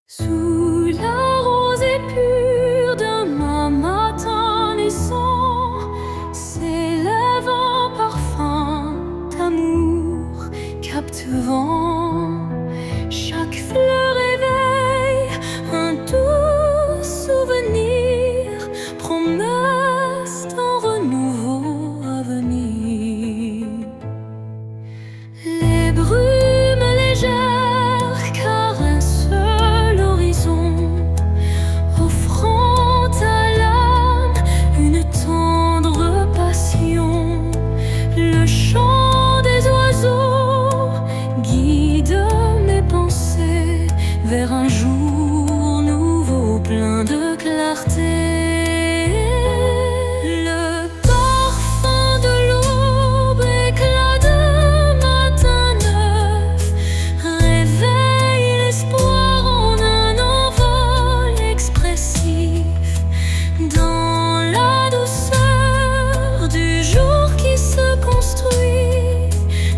Sous la rosée pure d'un matin naissant s'élève un parfum d'amour captivant. Chaque fleur éveille un doux souvenir, promesse d'un renouveau à venir. Les brumes légères caressent l'horizon, offrant à l'âme une tendre passion. Le chant des oiseaux guide mes pensées vers un jour nouveau plein de clarté. Le parfum de l'aube, éclat de matin neuf, réveille l'espoir en un envol expressif. Dans la douceur du jour qui se construit,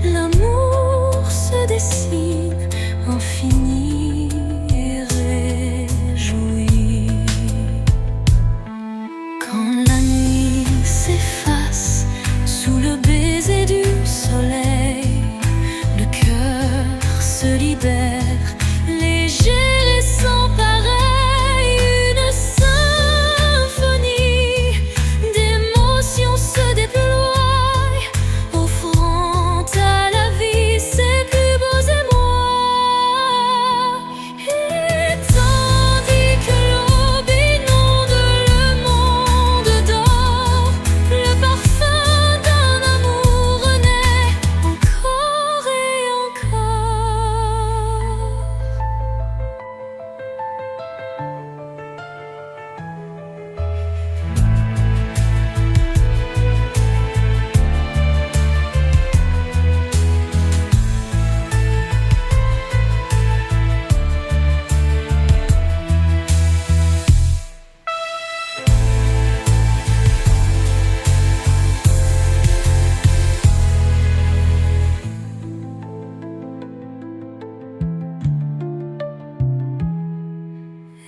l'amour se dessine, infini et réjoui. Quand la nuit s'efface sous le baiser du soleil, le cœur se libère, léger et sans pareil. Une symphonie d'émotions se déploie, offrant à la vie ses plus beaux émois. Et tandis que l'aube inonde le monde d'or, le parfum d'un amour renaît encore et encore.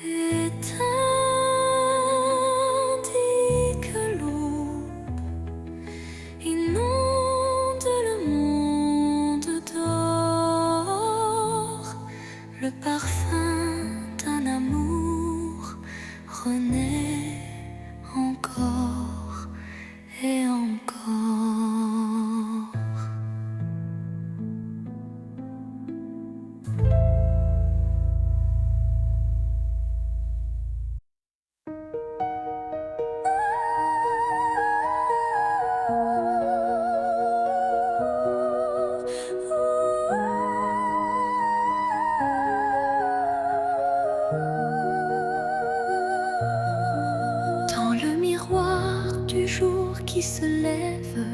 Et tandis que l'aube inonde le monde d'or, le parfum d'un amour renaît encore et encore. Dans le miroir du jour qui se lève,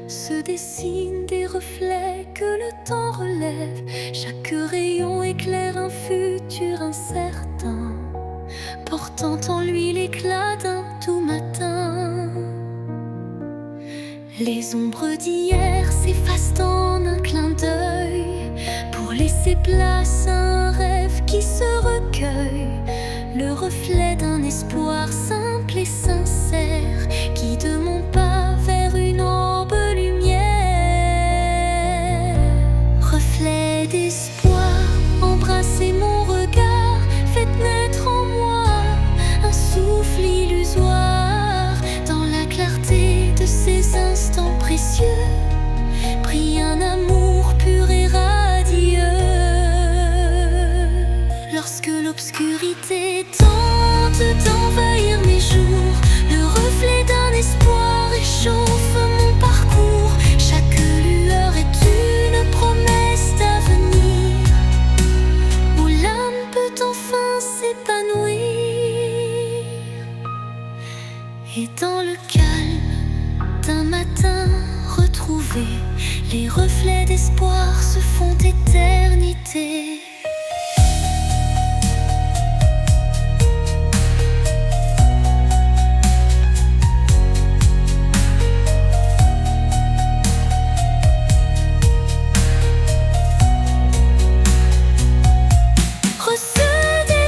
se dessinent des reflets que le temps relève. Chaque rayon éclaire un futur incertain, portant en lui l'éclat d'un doux matin. Les ombres d'hier s'effacent en un clin d'œil, pour laisser place à un rêve qui se recueille. Le reflet d'un espoir simple et sincère guide mon pas vers une aube lumière. Reflet d'espoir, embrassez mon regard, faites naître en moi un souffle illusoire. Dans la clarté de ces instants précieux, brille un amour pur et radieux. Lorsque l'obscurité tente d'envahir mes jours, le reflet d'un espoir réchauffe mon parcours. Chaque lueur est une promesse d'avenir, où l'âme peut enfin s'épanouir. Et dans le calme d'un matin retrouvé, les reflets d'espoir se font éternité. Receux des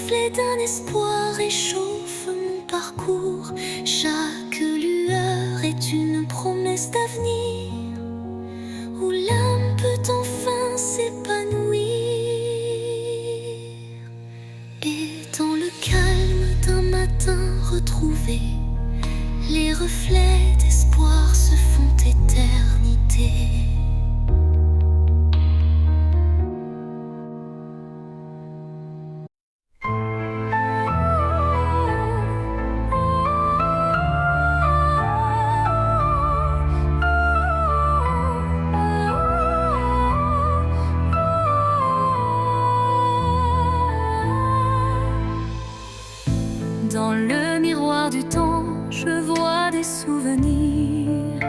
reflet d'un espoir réchauffe mon parcours. Chaque lueur est une promesse d'avenir, où l'âme peut enfin s'épanouir. Et dans le calme d'un matin retrouvé, les reflets d'espoir se font éternité. Dans le miroir du temps, je vois des souvenirs,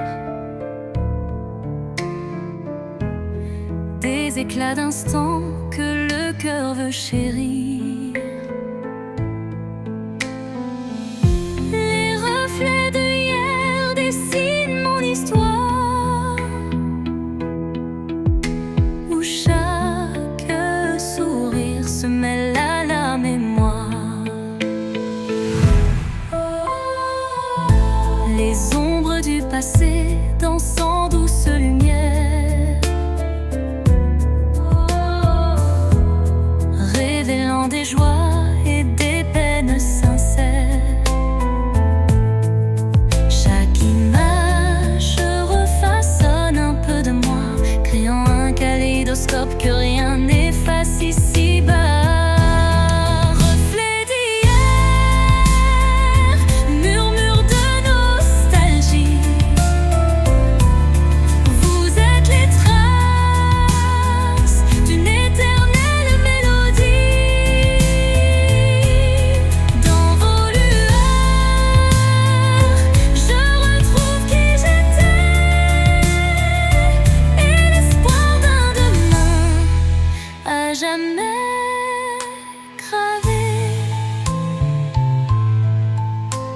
des éclats d'instants que le cœur veut chérir. Les reflets de hier dessinent mon histoire, où chaque sourire se mêle à la mémoire. Les ombres du passé dansent en douce lumière, révélant des joies et des peines sincères. Chaque image refaçonne un peu de moi, créant un kaléidoscope que rien n'efface ici-bas. Jamais gravé.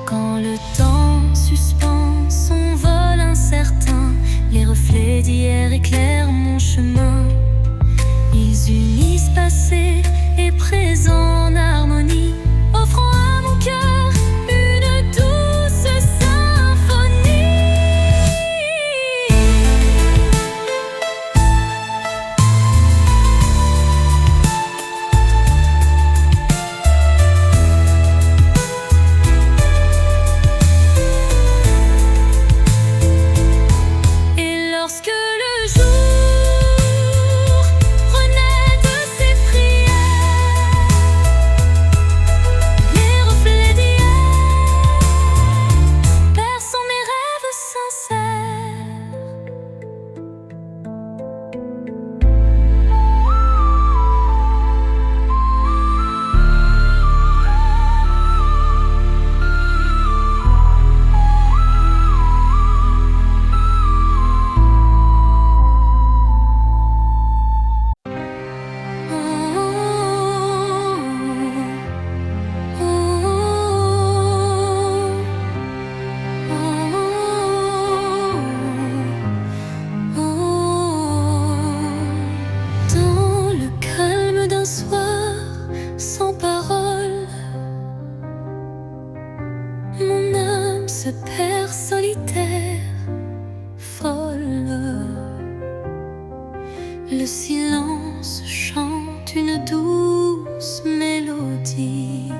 Quand le temps suspend son vol incertain, les reflets d'hier éclairent mon chemin. Ils unissent passé et présent en harmonie, offrant à mon cœur une douce symphonie. Lorsque le jour renaît de ses prières, les reflets d'hier bercent mes rêves sincères. Mon âme se perd solitaire, folle. Le silence chante une douce mélodie,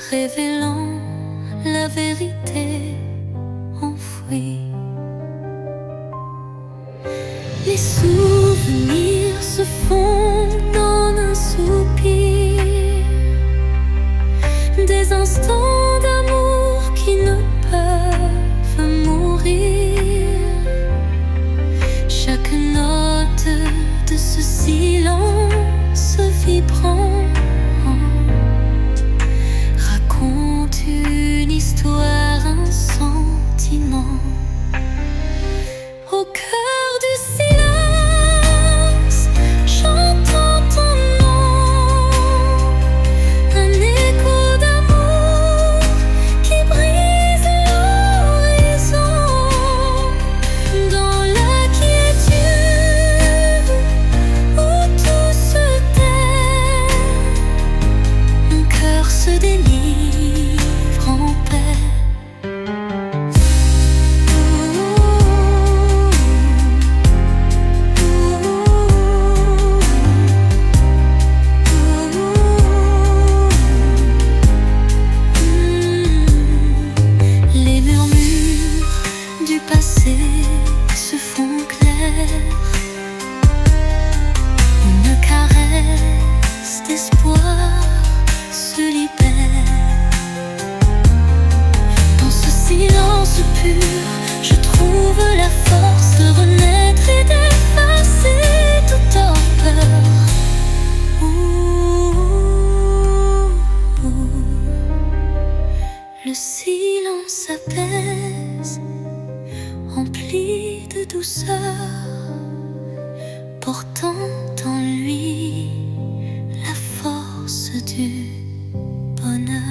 révélant la vérité enfouie. Les souvenirs se fondent en un soupir, des instants d'amour qui ne peuvent mourir. Chaque note de ce silence vibrant raconte s'apaise, rempli de douceur, portant en lui la force du bonheur.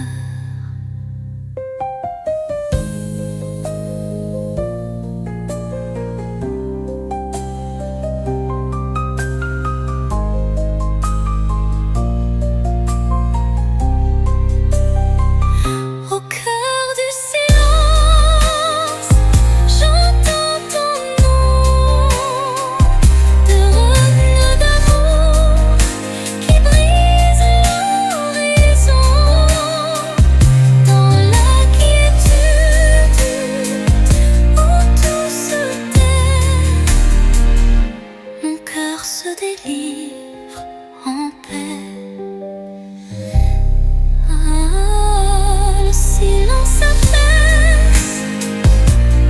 Au cœur du silence, j'entends ton nom, de reine d'amour qui brise l'horizon. Dans la quiétude où tout se tait, mon cœur se délivre en paix. Le silence apaise,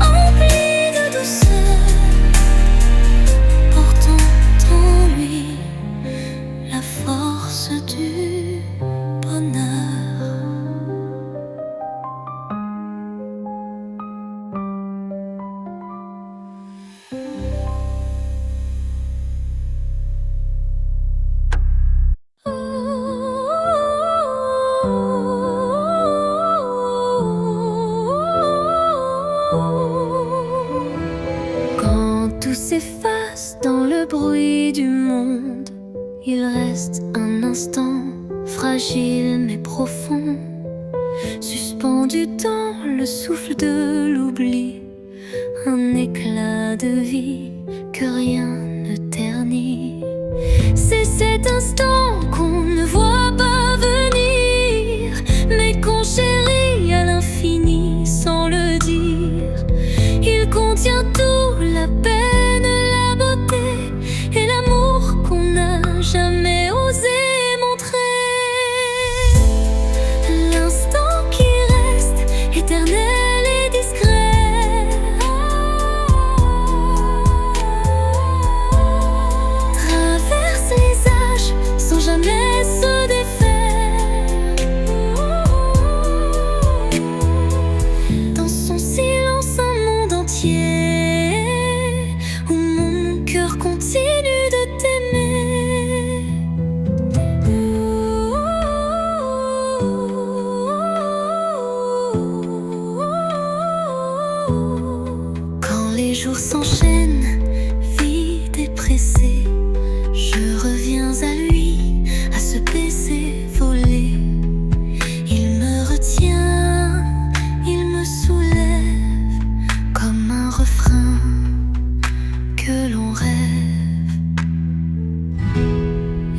empli de douceur, portant en lui la force du bonheur. Quand tout s'efface dans le bruit du monde, il reste un instant fragile mais profond, suspendu dans le souffle de l'oubli, un éclat de vie que rien ne ternit. C'est cet instant qu'on ne voit pas venir, mais qu'on chérit à l'infini sans le dire. Il contient tout, la peine, la beauté et l'amour qu'on n'a jamais osé montrer. L'instant qui reste éternel et discret, traverse les âges sans jamais se défaire. Dans son silence, un monde entier où mon cœur continue de t'aimer. Quand les jours s'enchaînent, vides et pressés, je reviens à lui, à ce baiser volé. Il me retient, il me soulève comme un refrain que l'on rêve.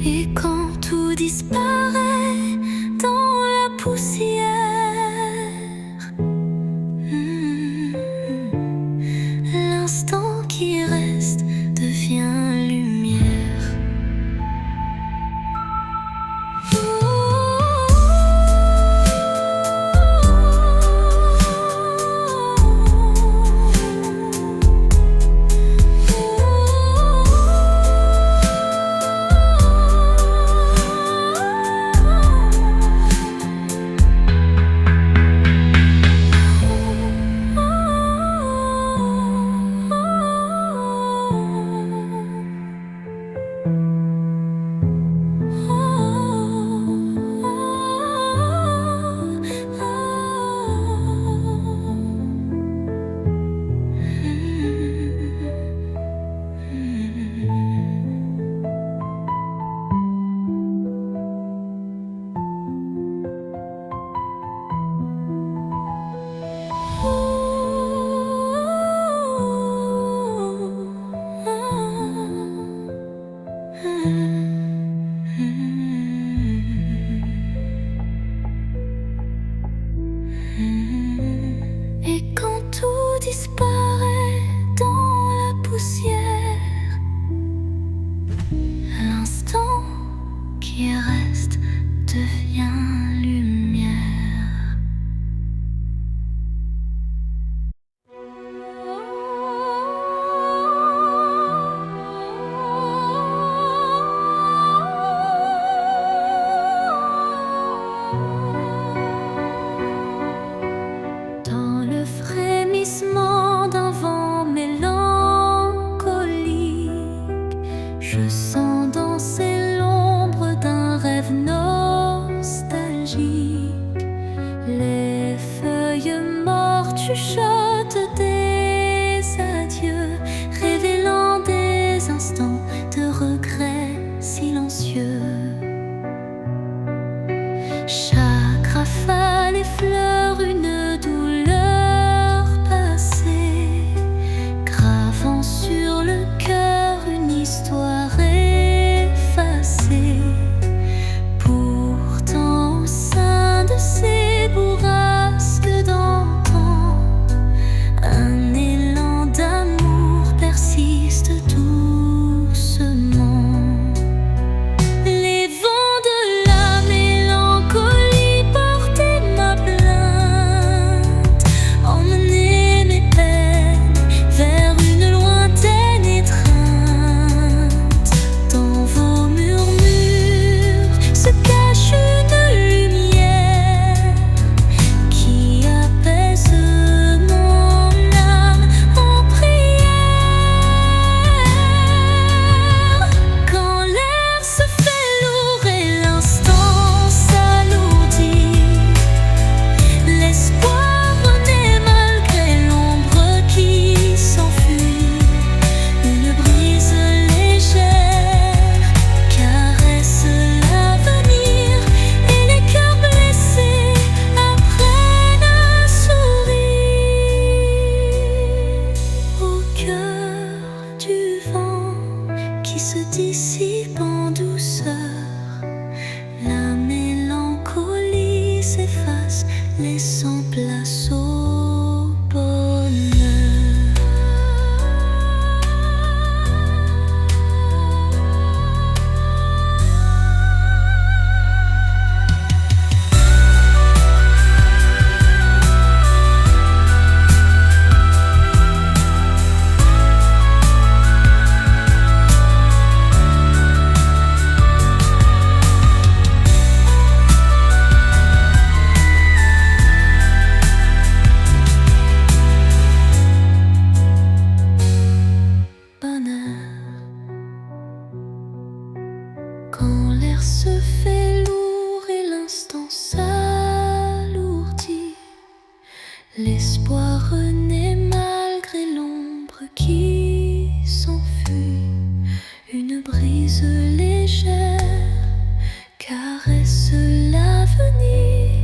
Et quand tout disparaît dans la poussière, l'instant qui reste devient lumière. Et quand tout disparaît dans la poussière, l'instant qui reste devient lumière. Dans chuchote des adieux, révélant des instants de regret silencieux. Chaque rafale effleure une douleur passée, gravant sur le cœur une histoire effacée. Pourtant au sein de ces bourrasques d'antan, un élan d'amour persiste doucement. Les vents de la mélancolie portaient ma plainte, emmenaient mes peines vers une lointaine étreinte. Dans vos murmures se cache une lumière qui apaise mon âme en prière. Quand l'air se fait lourd et l'instant s'alourdit, l'espoir renaît malgré l'ombre qui s'enfuit. Une brise légère caresse l'avenir et les cœurs blessés apprennent à sourire. Au cœur du vent qui se dissipe en douceur, la mélancolie s'efface, laissant place au bonheur. Quand l'air se fait lourd et l'instant s'alourdit, l'espoir renaît malgré l'ombre qui s'enfuit. Une brise légère caresse l'avenir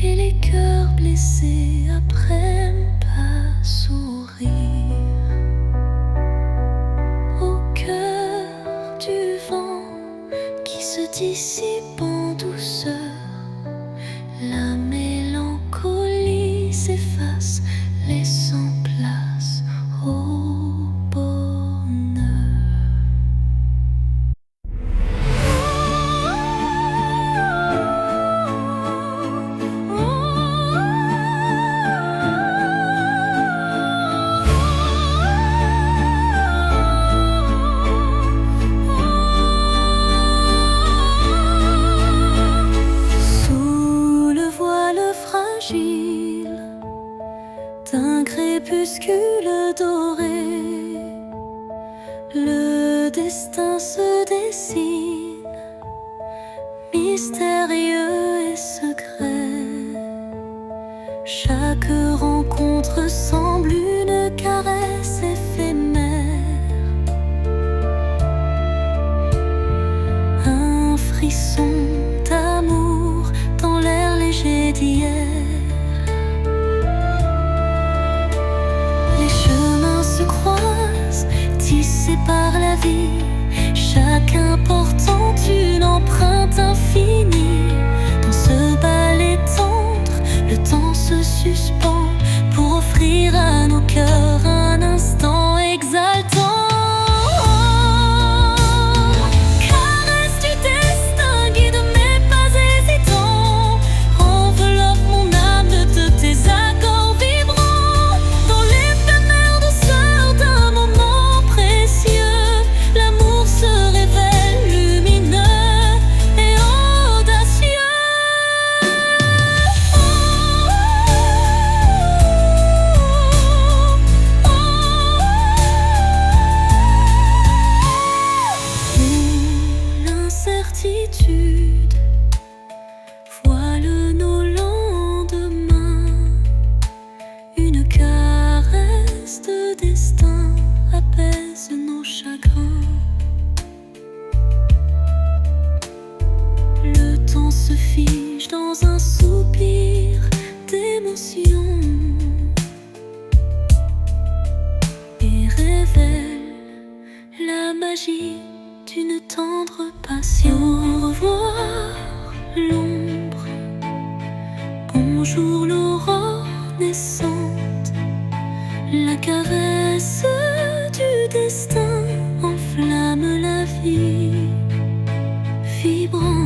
et les cœurs blessés apprennent à sourire. Au cœur du vent qui se dissipe en douceur, la mélancolie s'efface, laissant place au bonheur. Sous le voile fragile d'un crépuscule doré, le destin se dessine, mystérieux et secret. Chaque rencontre semble une caresse éphémère, un frisson d'amour dans l'air léger d'hier. Les chemins se croisent, tissés par la vie, chacun portant une empreinte infinie. Dans ce ballet tendre, le temps se suspend pour offrir à nos cœurs un instant exaltant. Caresse du destin, guide mes pas hésitants, enveloppe mon âme de tes accords vibrants. Dans l'éphémère douceur d'un moment précieux, l'amour se révèle lumineux et audacieux. destin apaise nos chagrins. Le temps se fige dans un soupir d'émotion et révèle la magie d'une tendre passion. Au revoir l'ombre, bonjour l'aurore naissante. La caresse du destin enflamme la vie vibrante.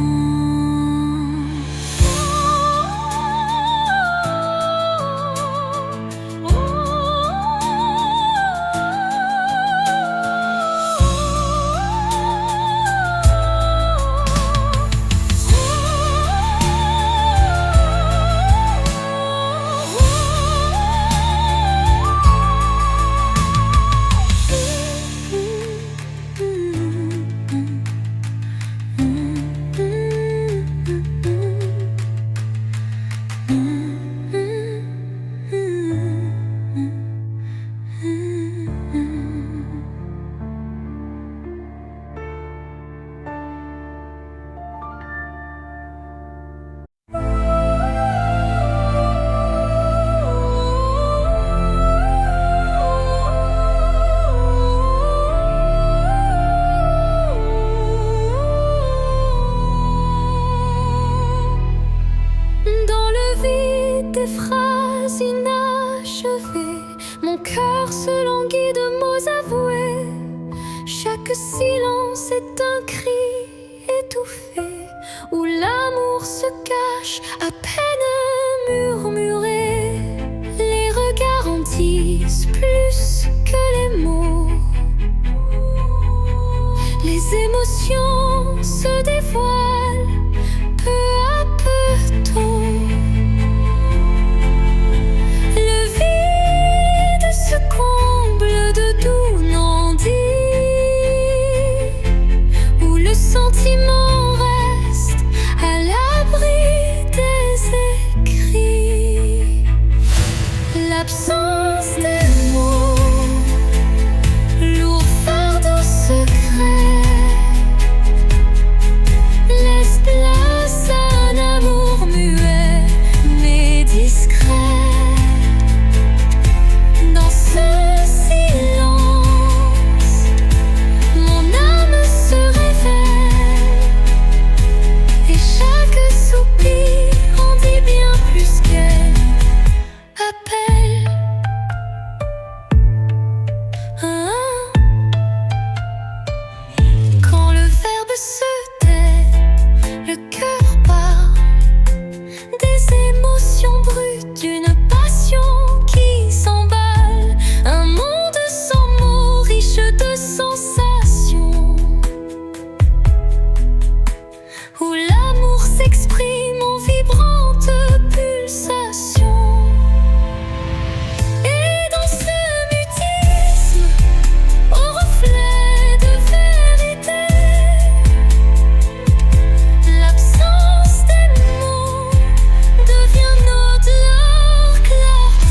Des phrases inachevées, mon cœur se languit de mots avoués. Chaque silence est un cri étouffé, où l'amour se cache à peine murmuré. Les regards en disent plus que les mots. Les émotions se dévoilent peu à peu tôt. Sentiment reste à l'abri des écrits. L'absence des mots, lourd fardeau secret, laisse place à un amour muet mais discret. Dans ce silence, mon âme se réveille. Quand le verbe se tait, le cœur parle des émotions brutes, d'une passion qui s'emballe. Un monde sans mots, riche de sensations, où l'amour s'exprime en vibrantes pulsations. Et dans ce mutisme, au reflet de vérité, l'absence des mots devient notre clarté.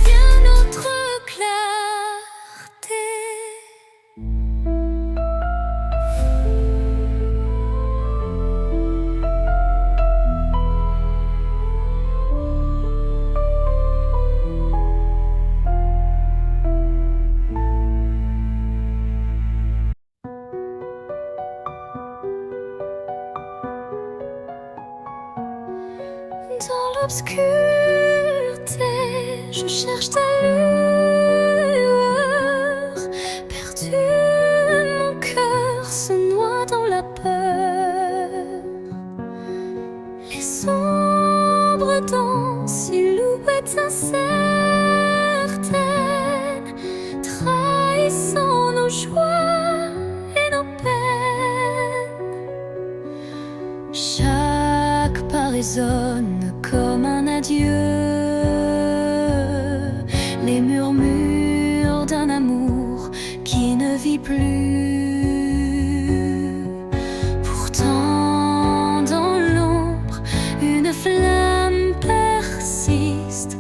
Vient notre clarté. Dans l'obscurité, je cherche ta lueur. Perdu, mon cœur se noie dans la peur. Les ombres dansent, illuminent silhouette incertaine, trahissant nos joies et nos peines. Chaque pas résonne comme un adieu, les murmures d'un amour qui ne vit plus. Pourtant dans l'ombre, une flamme persiste,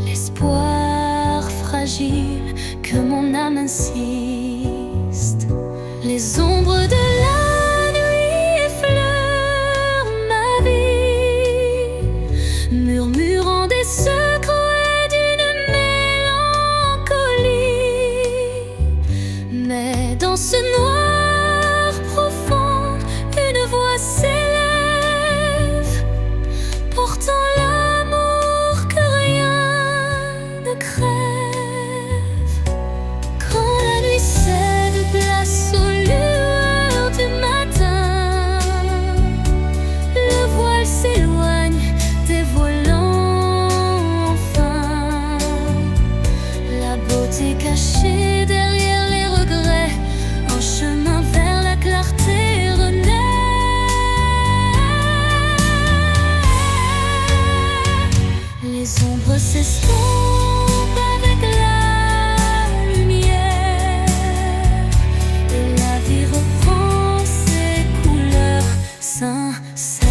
l'espoir fragile que mon âme insiste. Les ombres de la nuit effleurent ma vie, murmurant des secrets d'une mélancolie. Mais dans ce noir profond, une voix s'élève, portant l'amour que rien ne crève. Quand la nuit cède place aux lueurs du matin, le voile s'éloigne, dévoilant enfin la beauté cachée derrière les regrets. Un chemin vers la clarté renaît. Les ombres s'estompent avec la lumière, et la vie reprend ses couleurs sincères.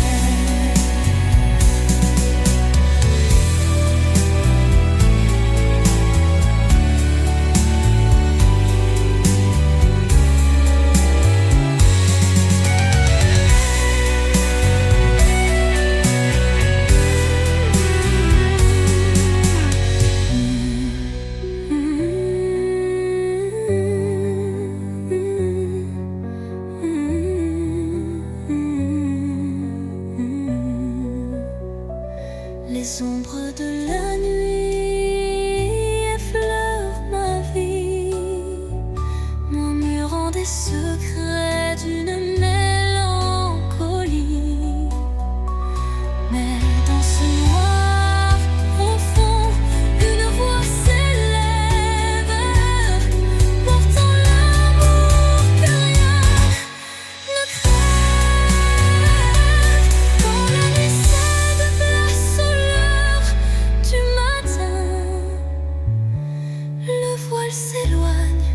Les ombres de la nuit effleurent ma vie, murmurant des secrets d'une mélancolie. Mais dans ce noir profond, une voix s'élève, portant l'amour que rien ne crève. Quand la nuit cède place aux lueurs du matin, le voile s'éloigne,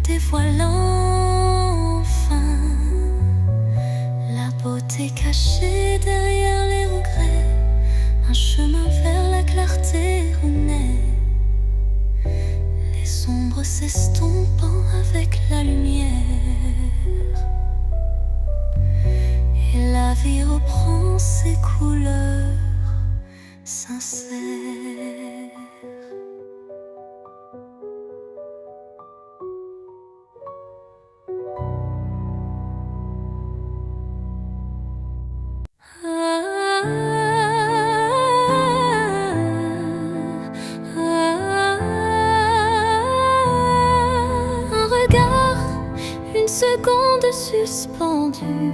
dévoilant enfin la beauté cachée derrière les regrets. Un chemin vers la clarté renaît, les ombres s'estompant avec la lumière, et la vie reprend ses couleurs sincères. Un regard, une seconde suspendue,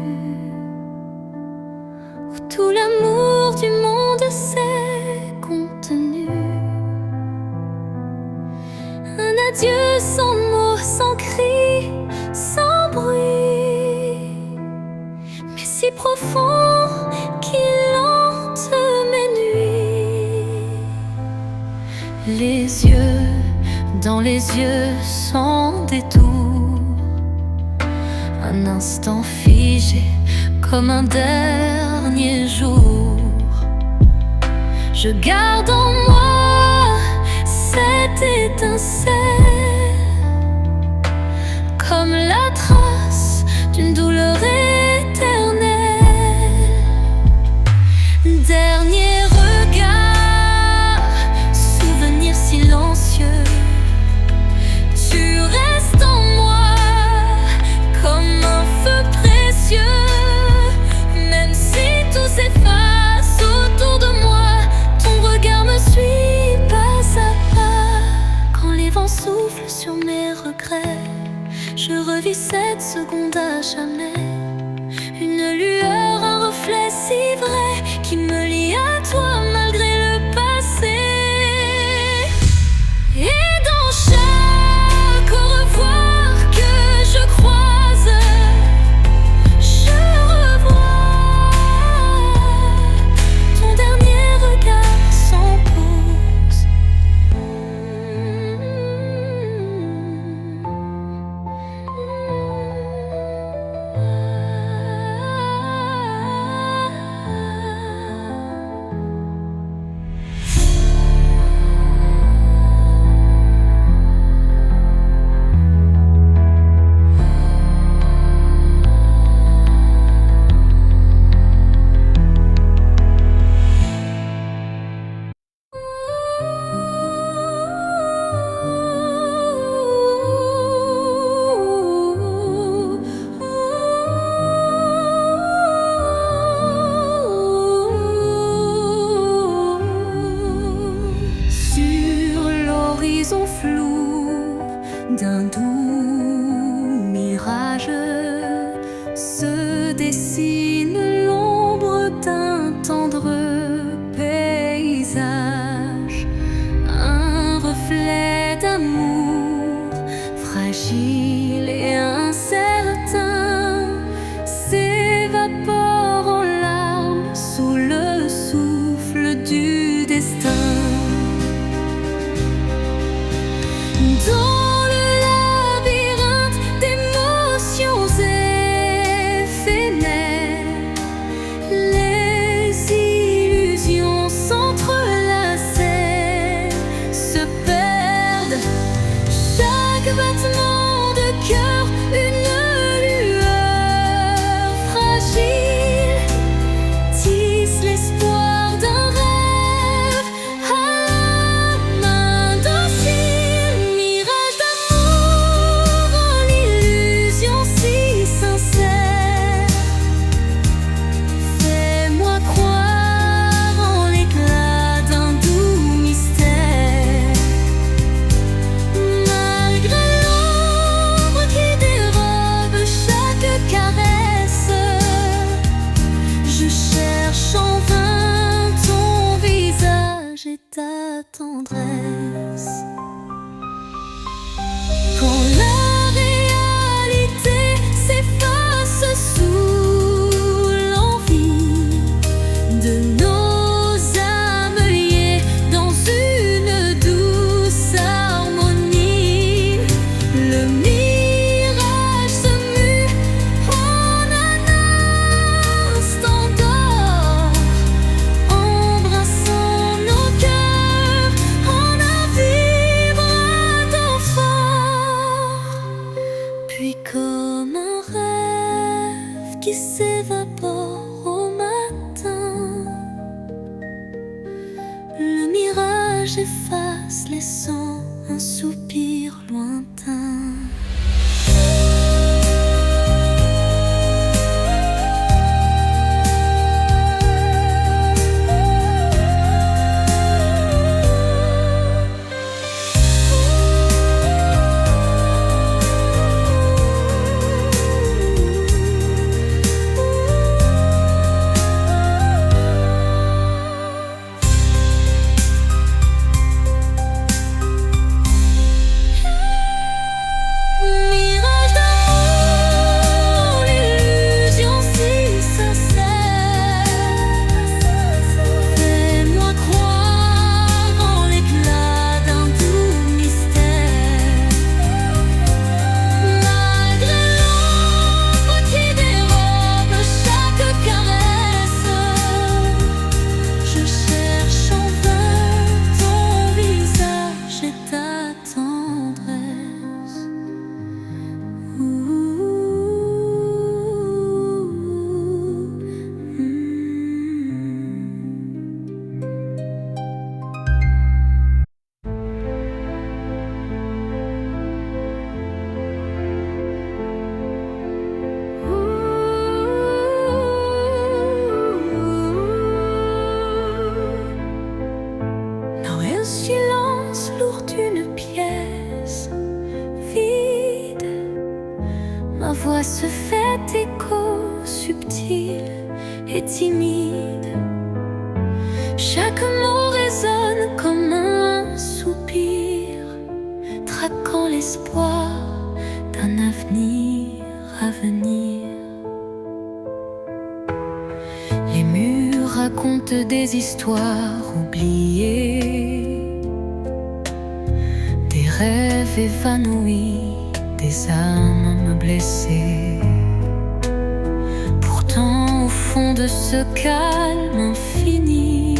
où tout l'amour du monde s'est contenu. Un adieu sans mots, sans cri, sans bruit, mais si profond qu'il hante mes nuits. Les yeux dans les yeux sans détour, un instant figé comme un dernier jour. Je garde en moi cette étincelle, comme la trace d'une douleur éternelle. Dernier regard, souvenir silencieux, tu restes en moi comme un feu précieux. Même si tout s'efface autour de moi, ton regard me suit pas à pas. Quand les vents soufflent sur mes regrets, je revis cette seconde à jamais. Une lueur, un reflet si vrai qui me lie à toi malgré le passé. d'un doux mirage se dessine l'ombre d'un tendre paysage, un reflet d'amour fragile et incertain s'évapore en larmes sous le souffle du destin. Dans le labyrinthe d'émotions éphémères, les illusions s'entrelacent, se perdent. Chaque battement de cœur, une lueur fragile, tisse l'espoir d'un rêve à la main docile. Mirage d'amour en illusion si sincère, fais-moi croire en l'éclat d'un doux mystère. Malgré l'ombre qui dérobe chaque caresse, je cherche en vain ton visage et ta tendresse. Quand la réalité s'efface sous l'envie de nos âmes liées dans une douce harmonie, le mirage se mue en un instant d'or, embrassant nos cœurs en un vibrato fort. Puis comme un rêve qui s'évapore au matin, le mirage efface, laissant un soupir lointain. Mirage d'amour, l'illusion si sincère, fais-moi croire en l'éclat d'un doux mystère. Malgré l'ombre qui dérobe chaque caresse, je cherche en vain ton visage et ta tendresse. Dans un silence lourd d'une pièce vide, ma voix se fait écho subtil et timide. Chaque mot résonne comme un soupir, traquant l'espoir d'un avenir à venir. Les murs racontent des histoires oubliées, des rêves évanouis, des âmes blessées. Pourtant, au fond de ce calme infini,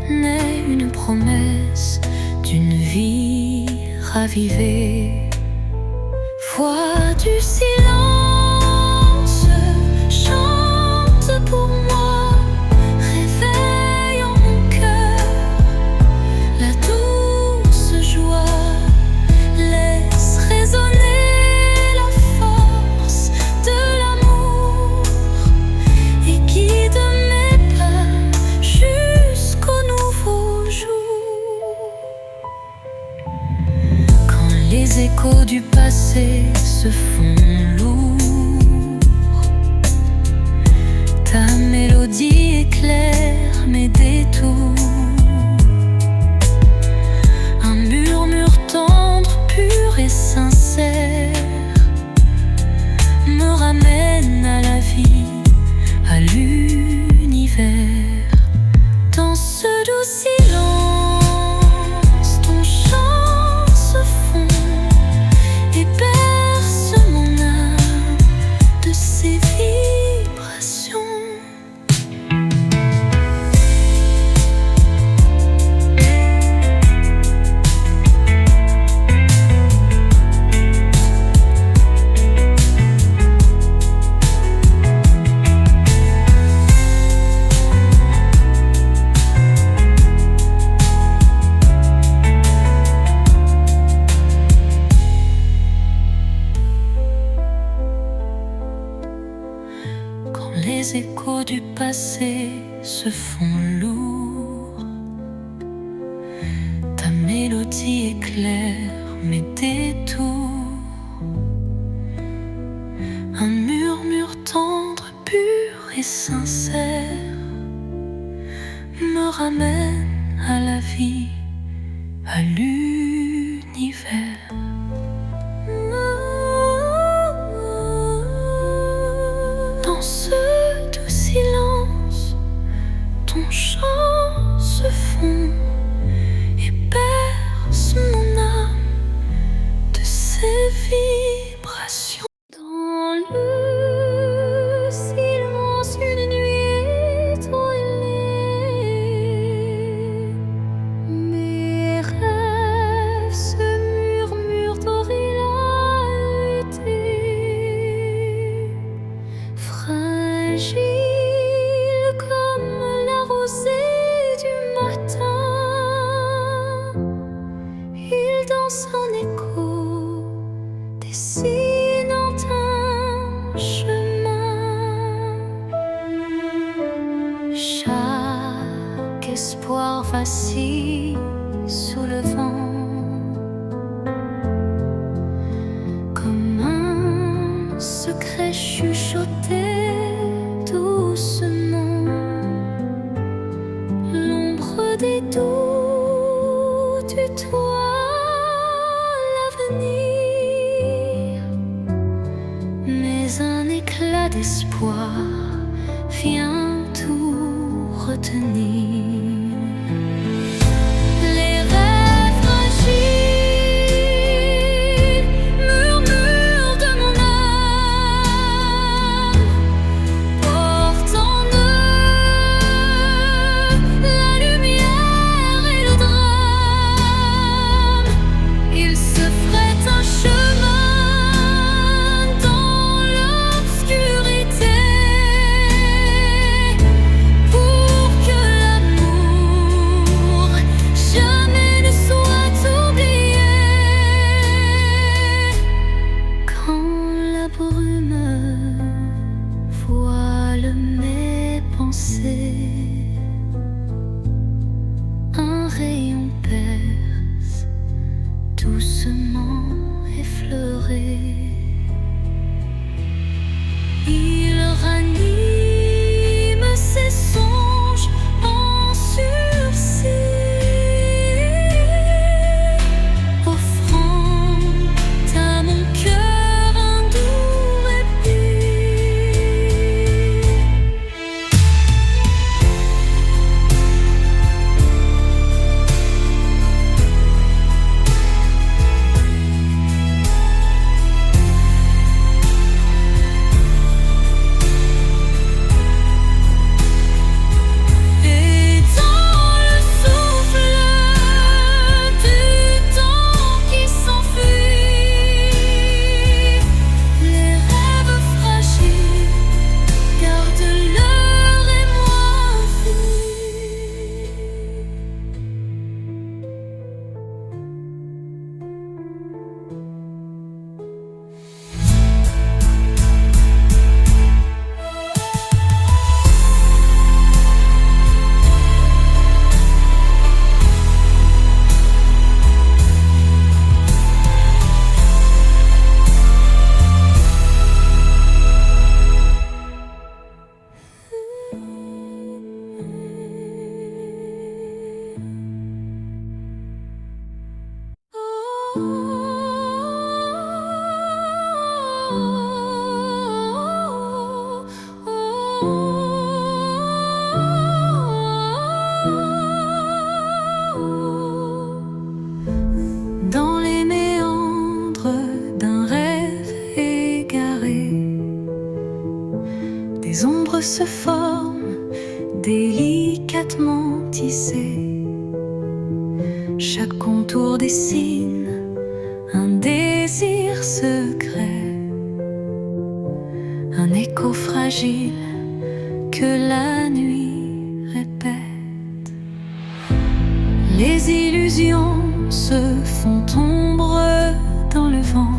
naît une promesse d'une vie ravivée. Voix du silence, chante pour moi, réveille en mon cœur la douce joie, laisse résonner la force de l'amour et guide mes pas jusqu'au nouveau jour. Quand les passé se font lourds. Ta mélodie éclaire mes détours. Un murmure tendre, pur et sincère me ramène à la vie, à l'univers. Dans ce doux silence, ton chant se fond et berce mon âme de ses vibrations. Les échos du passé se font lourds. Ta mélodie éclaire mes détours. Un murmure tendre, pur et sincère me ramène à la vie, à l'univers. Dans ce doux silence, ton chant se fond et berce mon âme de ses vibrations. Dans le silence, une nuit étoilée, mes rêves se murmurent au réalité. Fragile comme la rosée du matin, il danse en écho, dessinant un chemin. Chaque espoir vacille sous le vent, comme un secret chuchoté doucement. L'ombre des doutes tutoie l'avenir, mais un éclat d'espoir vient tout retenir. Les rêves fragiles murmurent de mon âme, portent en eux la lumière et le drame. Ils se frayent un chemin dans l'obscurité pour que l'amour jamais ne soit oublié. Quand la brume voile mes pensées, un rayon perce doucement effleuré. Il ranime ses songes en sursis, offrant à mon cœur un doux répit. se forment, délicatement tissés. Chaque contour dessine un désir secret, un écho fragile que la nuit répète. Les illusions se font ombre dans le vent,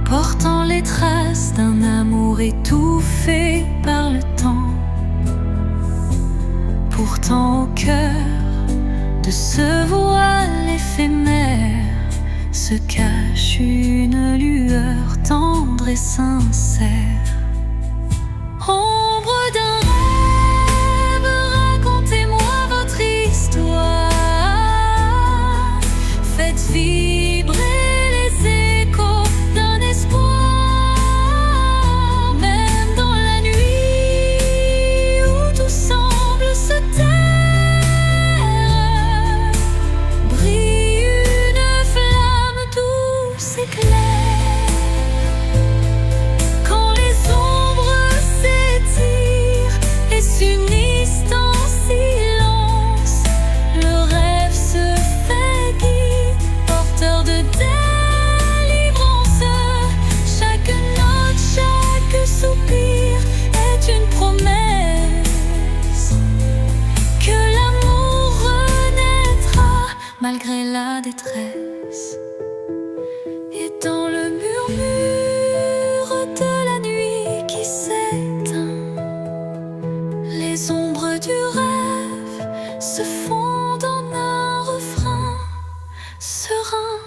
portant les traces d'un amour étouffé par le temps. Pourtant au cœur de ce voile éphémère se cache une lueur tendre et sincère. Ombre d'un rêve, racontez-moi votre histoire. Faites vibrer les échos d'un espoir. Même dans la nuit où tout semble se taire, brille une flamme douce et claire. S'unissent en silence, le rêve se fait guide, porteur de délivrance. Chaque note, chaque soupir est une promesse que l'amour renaîtra malgré la détresse. Et dans le murmure de la nuit qui s'éteint, les ombres du rêve se fondent en un refrain serein.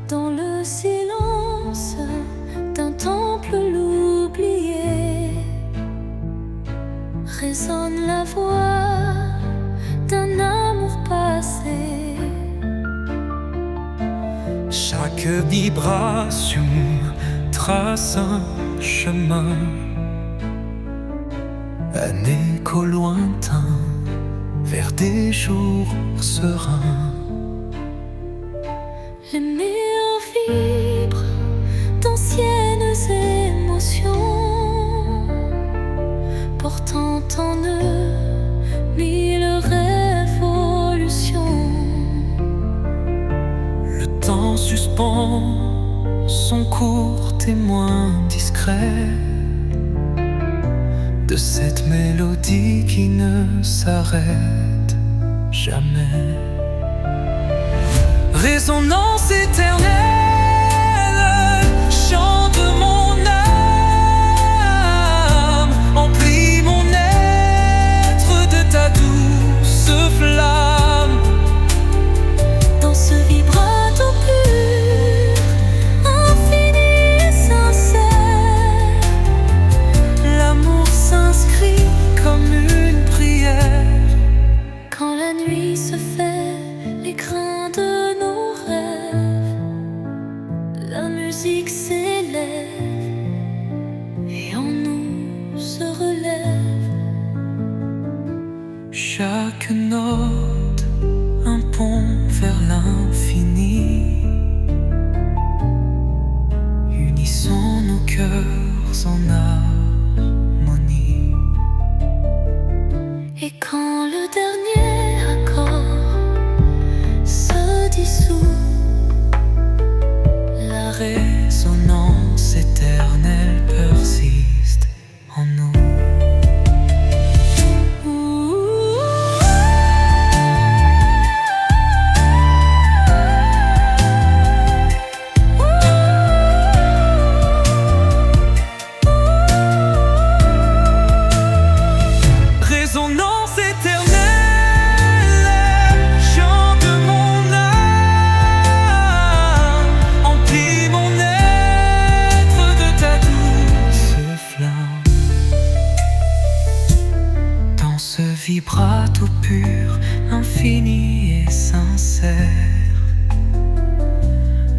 Dans le silence d'un temple l'oublié, résonne la voix d'un amour passé. Chaque vibration trace un chemin, un écho lointain vers des jours sereins. Les murs vibrent d'anciennes émotions, portant en eux mille révolutions. Le temps suspend son court témoin discret de cette mélodie qui ne s'arrête jamais. Résonance éternelle, chante mon âme, emplis mon être de ta douce flamme. Dans ce vibrato pur, infini et sincère, L'amour s'inscrit comme une prière. quand la nuit se fait l'écrin de nos rêves, la musique s'élève et en nous se relève. Chaque note, un pont vers l'infini. Unissons nos cœurs en harmonie. Et quand le dernier accord se dissout, La résonance éternelle persiste en nous. pur, infini et sincère.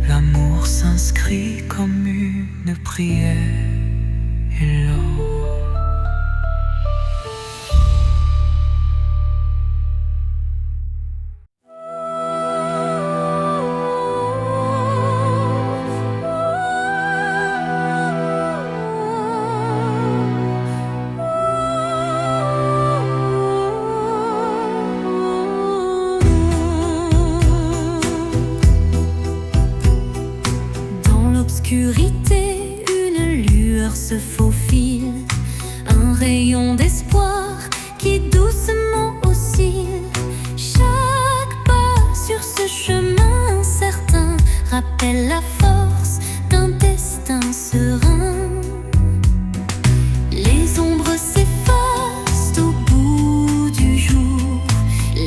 L'amour s'inscrit comme une prière et l'or. L'obscurité, une lueur se faufile, un rayon d'espoir qui doucement oscille. Chaque pas sur ce chemin incertain rappelle la force d'un destin serein. Les ombres s'effacent au bout du jour,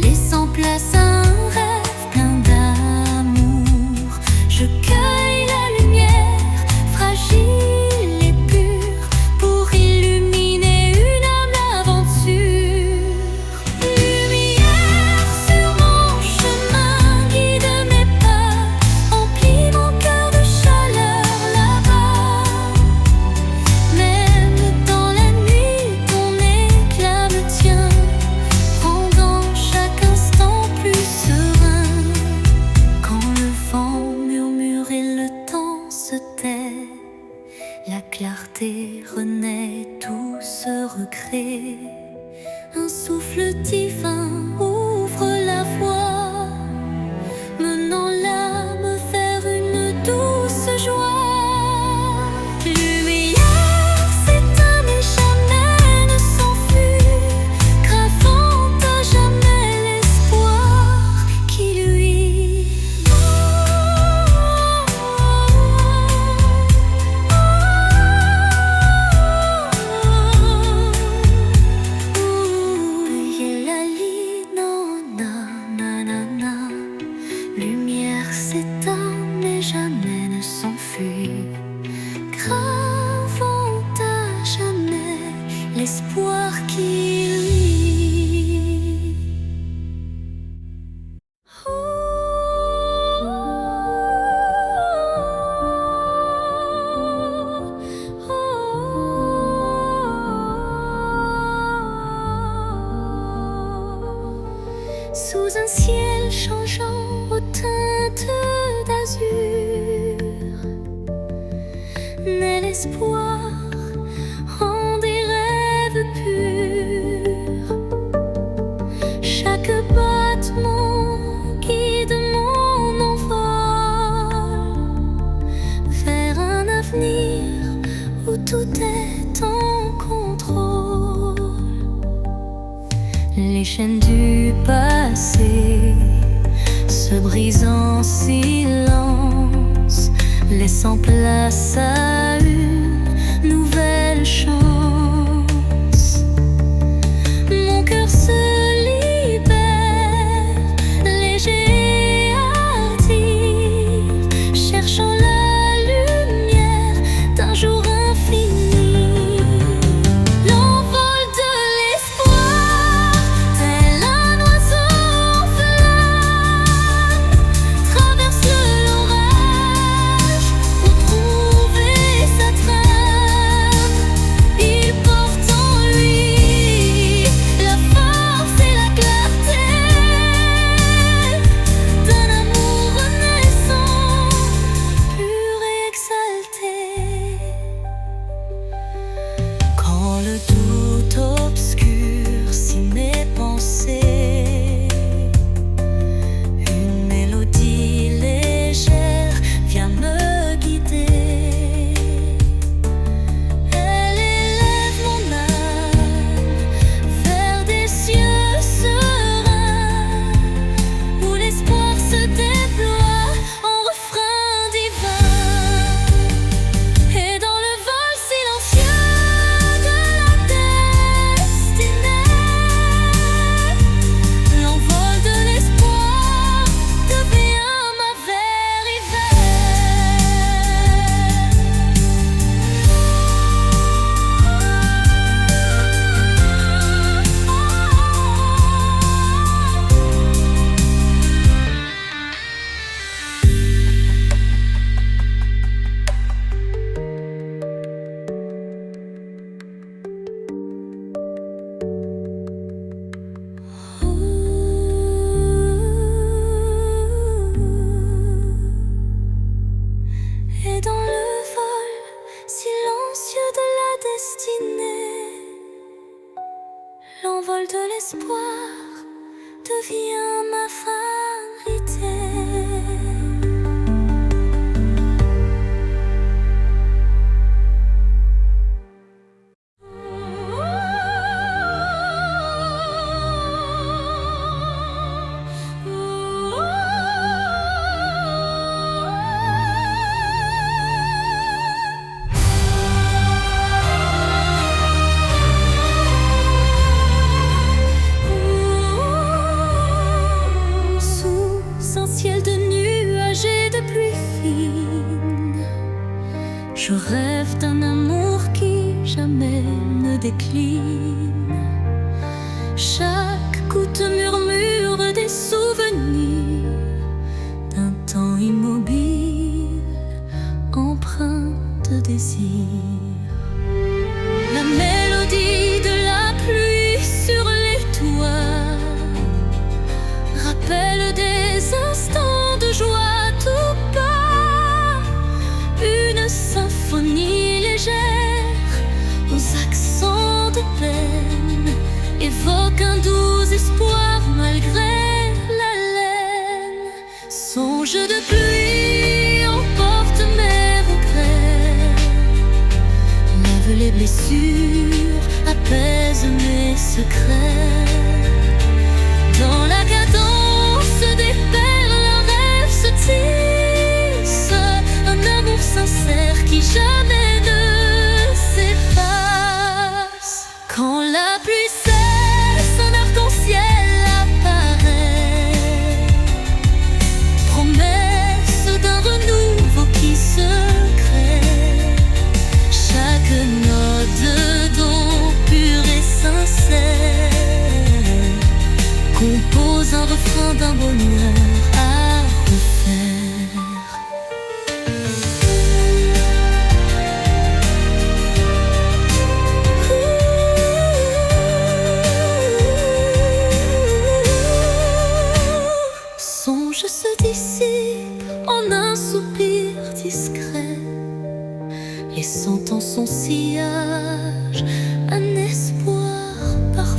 laissant place à un rêve plein d'amour. Je cueille la lumière fragile et pure pour illuminer une âme d'aventure. Lumière sur mon chemin, guide mes pas, emplis mon cœur de chaleur là-bas. Même dans la nuit, ton éclat me tient, rendant chaque instant plus serein. Quand le vent murmure et le temps se tait, la clarté renaît, tout se recrée. Un souffle divin ouvre la voie, menant l'âme vers une douce joie. Lumière s'éteint mais jamais ne s'enfuit, gravant à jamais l'espoir qui luit. Lumière s'éteint mais jamais ne s'enfuit, gravant à jamais l'espoir qui luit. Sous un ciel changeant aux teintes d'azur, naît l'espoir en des rêves purs. Chaque battement guide mon envol vers un avenir où tout est en contrôle. Les chaînes du passé se brisent en silence, laissant place à une nouvelle chance. Mon cœur se libère, léger et hardi, cherchant la lumière d'un jour infini. L'envol de l'espoir, tel un oiseau en flamme, traverse l'orage pour trouver sa trame. devient ma vérité. Ciel de nuages et de pluie fine, je rêve d'un amour qui jamais ne décline. Chaque goutte murmure des souvenirs d'un temps immobile, empreint de désir. La mélodie de la pluie sur les toits rappelle des instants de joie tout bas, une symphonie légère aux accents de peine évoque un doux espoir malgré la laine. Songe de pluie emporte mes regrets, lave les blessures, apaise mes secrets. Dans la cadence des perles, un rêve se tisse, un amour sincère qui jamais ne s'efface. Quand la pluie cesse, un arc-en-ciel apparaît, promesse d'un renouveau qui se crée. Chaque note d'eau pure et sincère compose un refrain d'un bonheur à refaire. Songe se dissipe en un soupir discret, laissant en son sillage un espoir parfait.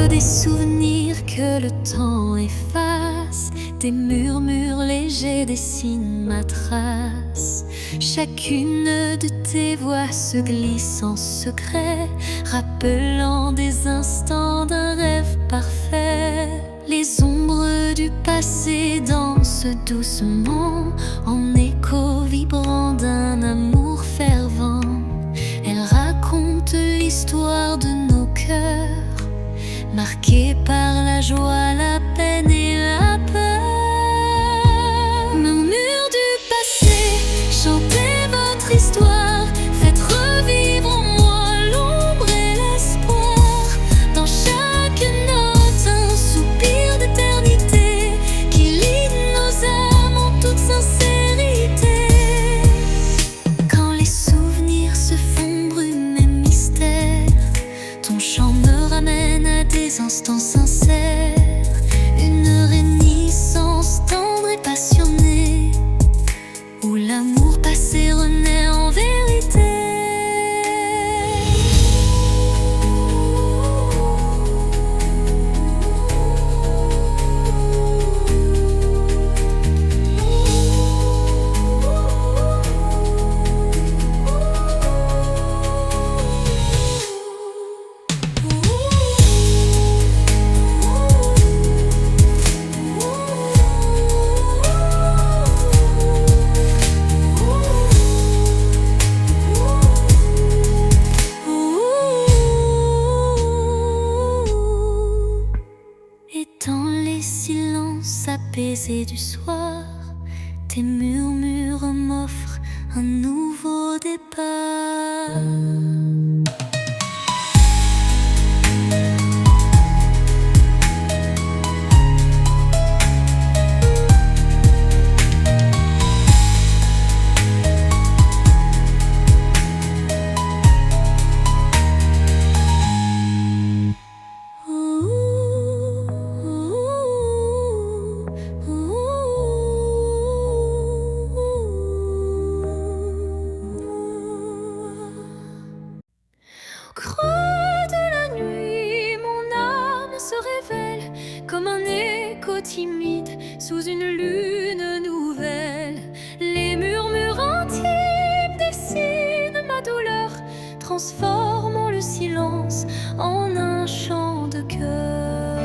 Des souvenirs que le temps efface, des murmures légers dessinent ma trace. Chacune de tes voix se glisse en secret, rappelant des instants d'un rêve parfait. Les ombres du passé dansent doucement, en écho vibrant d'un amour fervent. Elles racontent l'histoire de nos cœurs, marqué par la joie, la peine et la peur. Murmures du passé, chantez votre histoire, faites revivre en moi l'ombre et l'espoir. Dans chaque note, un soupir d'éternité qui lie nos âmes en toute sincérité. Quand les souvenirs se font brume et mystère, ton chant me ramène à des instants sincères, une réminiscence tendre et passionnée, où l'amour passé renaît en vérité. Apaisé du soir, tes murmures m'offrent un nouveau départ. transformant le silence en un chant de cœur.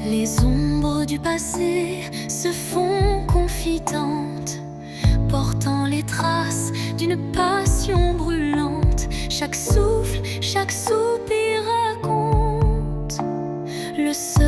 Les ombres du passé se font confidantes, portant les traces d'une passion brûlante. Chaque souffle, chaque soupir raconte le seul